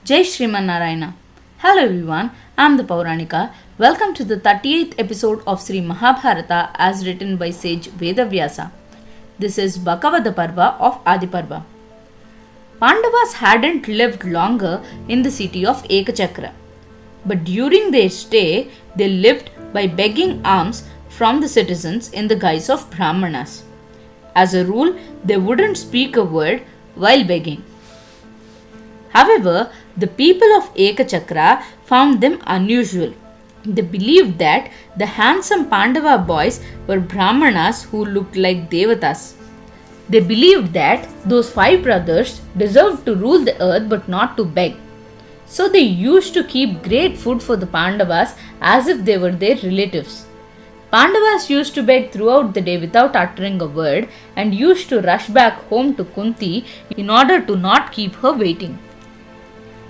Jai Shriman Narayana. Hello everyone, I am the Pauranika. Welcome to the 38th episode of Sri Mahabharata as written by sage Vedavyasa. This is Bakavadha Parva of Adi Parva. Pandavas hadn't lived longer in the city of Ekachakra. But during their stay, they lived by begging alms from the citizens in the guise of Brahmanas. As a rule, they wouldn't speak a word while begging. However, the people of Ekachakra found them unusual. They believed that the handsome Pandava boys were Brahmanas who looked like Devatas. They believed that those 5 brothers deserved to rule the earth but not to beg. So they used to keep great food for the Pandavas as if they were their relatives. Pandavas used to beg throughout the day without uttering a word and used to rush back home to Kunti in order to not keep her waiting.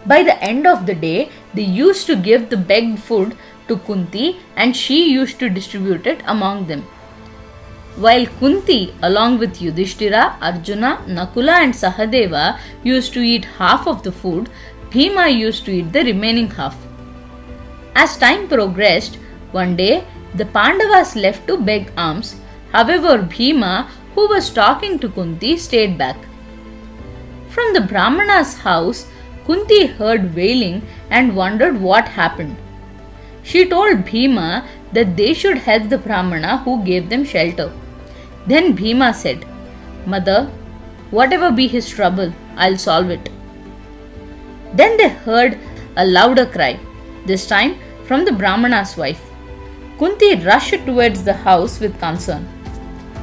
By the end of the day, they used to give the begged food to Kunti and she used to distribute it among them. While Kunti, along with Yudhishthira, Arjuna, Nakula and Sahadeva used to eat half of the food, Bhima used to eat the remaining half. As time progressed, one day the Pandavas left to beg alms. However, Bhima, who was talking to Kunti, stayed back. From the Brahmana's house, Kunti heard wailing and wondered what happened. She told Bhima that they should help the Brahmana who gave them shelter. Then Bhima said, "Mother, whatever be his trouble, I'll solve it." Then they heard a louder cry, this time from the Brahmana's wife. Kunti rushed towards the house with concern.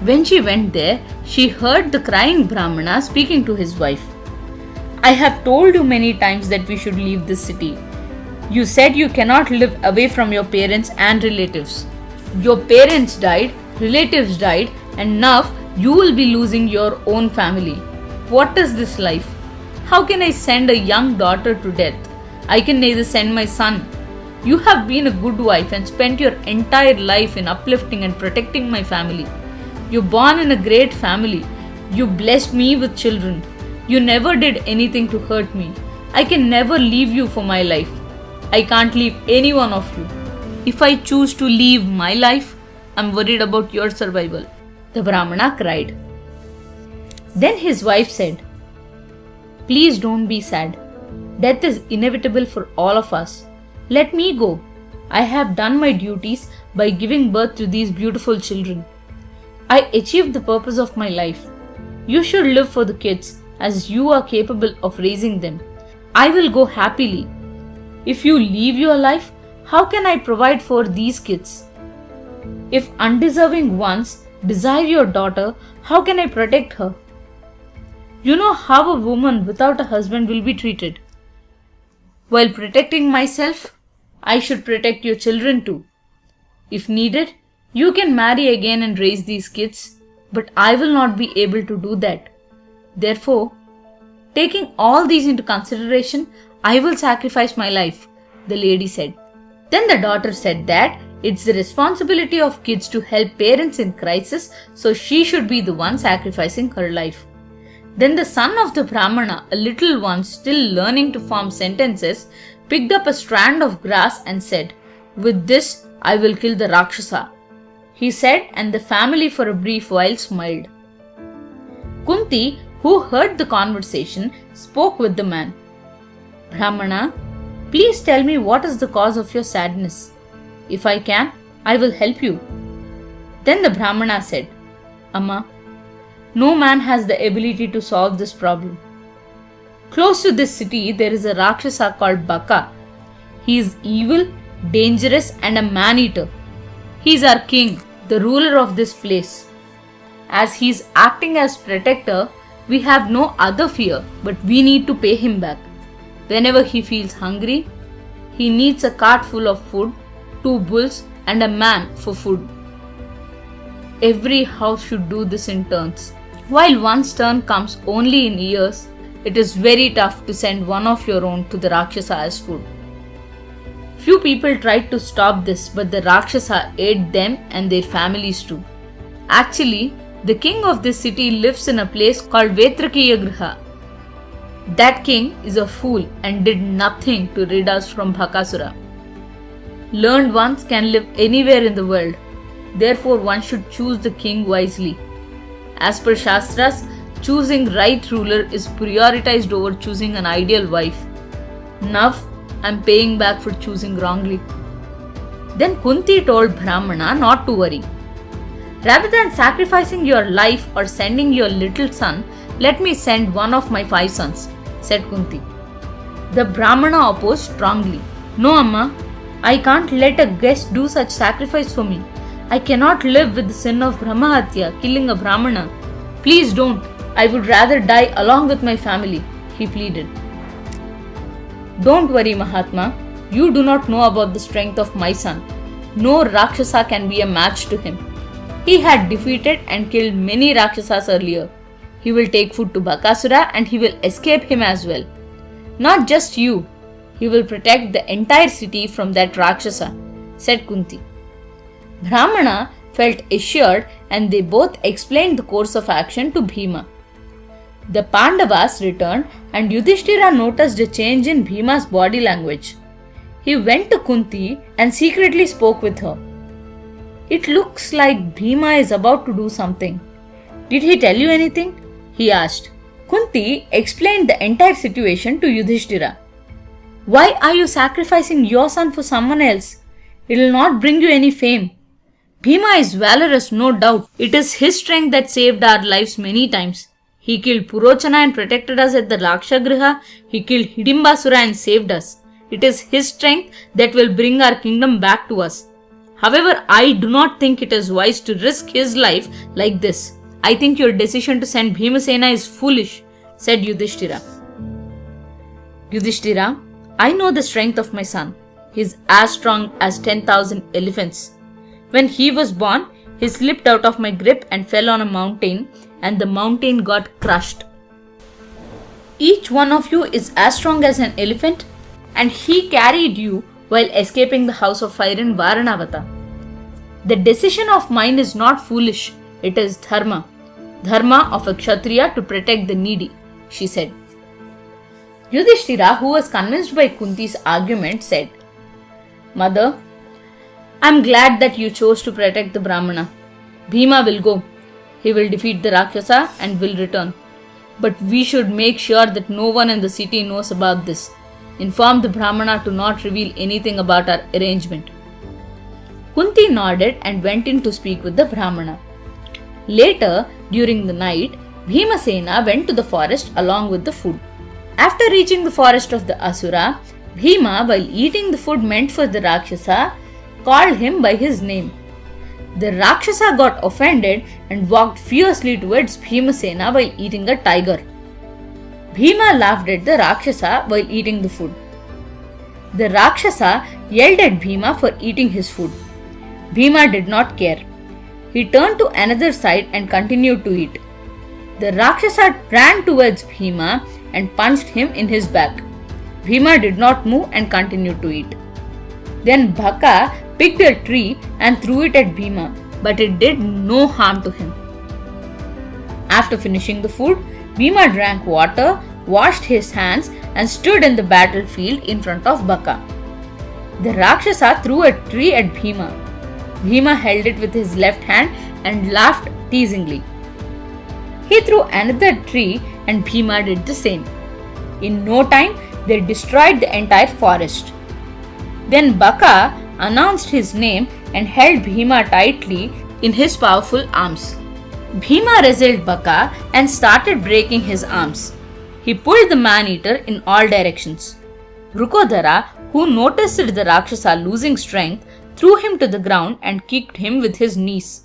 When she went there, she heard the crying Brahmana speaking to his wife. "I have told you many times that we should leave this city. You said you cannot live away from your parents and relatives. Your parents died, relatives died, and now you will be losing your own family. What is this life? How can I send a young daughter to death? I can neither send my son. You have been a good wife and spent your entire life in uplifting and protecting my family. You're born in a great family. You blessed me with children. You never did anything to hurt me. I can never leave you for my life. I can't leave any one of you. If I choose to leave my life, I'm worried about your survival." The Brahmana cried. Then his wife said, "Please don't be sad. Death is inevitable for all of us. Let me go. I have done my duties by giving birth to these beautiful children. I achieved the purpose of my life. You should live for the kids as you are capable of raising them. I will go happily. If you leave your life, how can I provide for these kids? If undeserving ones desire your daughter, how can I protect her? You know how a woman without a husband will be treated. While protecting myself, I should protect your children too. If needed, you can marry again and raise these kids, but I will not be able to do that. Therefore, taking all these into consideration, I will sacrifice my life," the lady said. Then the daughter said that it's the responsibility of kids to help parents in crisis, so she should be the one sacrificing her life. Then the son of the Brahmana, a little one still learning to form sentences, picked up a strand of grass and said, "With this, I will kill the Rakshasa," he said, and the family for a brief while smiled. Kunti, who heard the conversation, spoke with the man. "Brahmana, please tell me what is the cause of your sadness. If I can, I will help you." Then the Brahmana said, "Amma, no man has the ability to solve this problem. Close to this city, there is a Rakshasa called Baka. He is evil, dangerous, and a man-eater. He is our king, the ruler of this place. As he is acting as protector, we have no other fear, but we need to pay him back. Whenever he feels hungry, he needs a cart full of food, 2 bulls, and a man for food. Every house should do this in turns. While one's turn comes only in years, it is very tough to send one of your own to the Rakshasa as food." Few people tried to stop this, but the Rakshasa ate them and their families too. Actually, the king of this city lives in a place called Vetrakiya Griha. That king is a fool and did nothing to rid us from Bakaasura. Learned ones can live anywhere in the world. Therefore, one should choose the king wisely. As per Shastras, choosing right ruler is prioritized over choosing an ideal wife. Now, I am paying back for choosing wrongly. Then Kunti told Brahmana not to worry. Rather than sacrificing your life or sending your little son, let me send one of my 5 sons, said Kunti. The Brahmana opposed strongly. No, Amma, I can't let a guest do such sacrifice for me. I cannot live with the sin of Brahmahatya, killing a Brahmana. Please don't. I would rather die along with my family, he pleaded. Don't worry, Mahatma. You do not know about the strength of my son. No Rakshasa can be a match to him. He had defeated and killed many Rakshasas earlier. He will take food to Bakaasura and he will escape him as well. Not just you. He will protect the entire city from that Rakshasa, said Kunti. Brahmana felt assured and they both explained the course of action to Bhima. The Pandavas returned and Yudhishthira noticed a change in Bhima's body language. He went to Kunti and secretly spoke with her. It looks like Bhima is about to do something. Did he tell you anything? He asked. Kunti explained the entire situation to Yudhishthira. Why are you sacrificing your son for someone else? It will not bring you any fame. Bhima is valorous, no doubt. It is his strength that saved our lives many times. He killed Purochana and protected us at the Rakshagriha. He killed Hidimbasura and saved us. It is his strength that will bring our kingdom back to us. However, I do not think it is wise to risk his life like this. I think your decision to send Bhimasena is foolish, said Yudhishthira. Yudhishthira, I know the strength of my son. He is as strong as 10,000 elephants. When he was born, he slipped out of my grip and fell on a mountain, and the mountain got crushed. Each one of you is as strong as an elephant, and he carried you while escaping the house of fire in Varanavata. The decision of mine is not foolish, it is dharma. Dharma of a Kshatriya to protect the needy, she said. Yudhishthira, who was convinced by Kunti's argument, said, Mother, I am glad that you chose to protect the Brahmana. Bhima will go. He will defeat the Rakshasa and will return. But we should make sure that no one in the city knows about this. Inform the Brahmana to not reveal anything about our arrangement. Kunti nodded and went in to speak with the Brahmana. Later, during the night, Bhimasena went to the forest along with the food. After reaching the forest of the Asura, Bhima, while eating the food meant for the Rakshasa, called him by his name. The Rakshasa got offended and walked fiercely towards Bhimasena while eating a tiger. Bhima laughed at the Rakshasa while eating the food. The Rakshasa yelled at Bhima for eating his food. Bhima did not care. He turned to another side and continued to eat. The Rakshasa ran towards Bhima and punched him in his back. Bhima did not move and continued to eat. Then Baka picked a tree and threw it at Bhima, but it did no harm to him. After finishing the food, Bhima drank water, washed his hands, and stood in the battlefield in front of Baka. The Rakshasa threw a tree at Bhima. Bhima held it with his left hand and laughed teasingly. He threw another tree and Bhima did the same. In no time, they destroyed the entire forest. Then Baka announced his name and held Bhima tightly in his powerful arms. Bhima wrestled Baka and started breaking his arms. He pulled the man-eater in all directions. Rukodara, who noticed the Rakshasa losing strength, threw him to the ground and kicked him with his knees.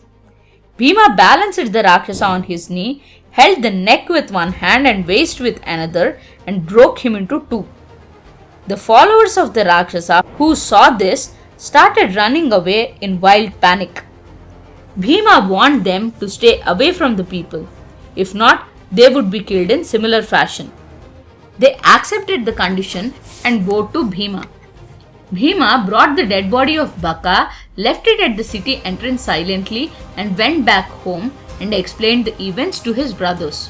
Bhima balanced the Rakshasa on his knee, held the neck with one hand and waist with another, and broke him into two. The followers of the Rakshasa, who saw this, started running away in wild panic. Bhima warned them to stay away from the people. If not, they would be killed in similar fashion. They accepted the condition and bowed to Bhima. Bhima brought the dead body of Baka, left it at the city entrance silently, and went back home and explained the events to his brothers.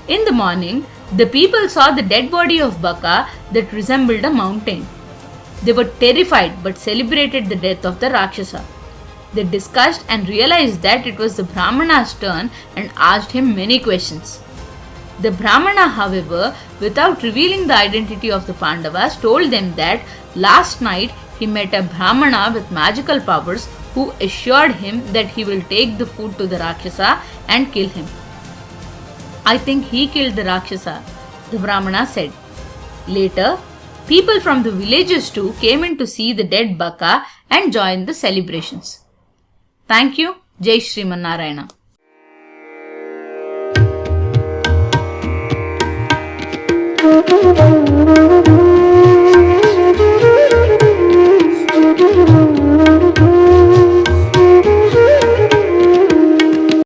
In the morning, The people saw the dead body of Baka that resembled a mountain. They were terrified but celebrated the death of the Rakshasa. They discussed and realized that it was the Brahmana's turn and asked him many questions. The Brahmana, however, without revealing the identity of the Pandavas, told them that last night he met a Brahmana with magical powers who assured him that he will take the food to the Rakshasa and kill him. I think he killed the Rakshasa, the Brahmana said. Later, people from the villages too came in to see the dead Baka and joined the celebrations. Thank you. Jai Shriman Narayana. Thank you.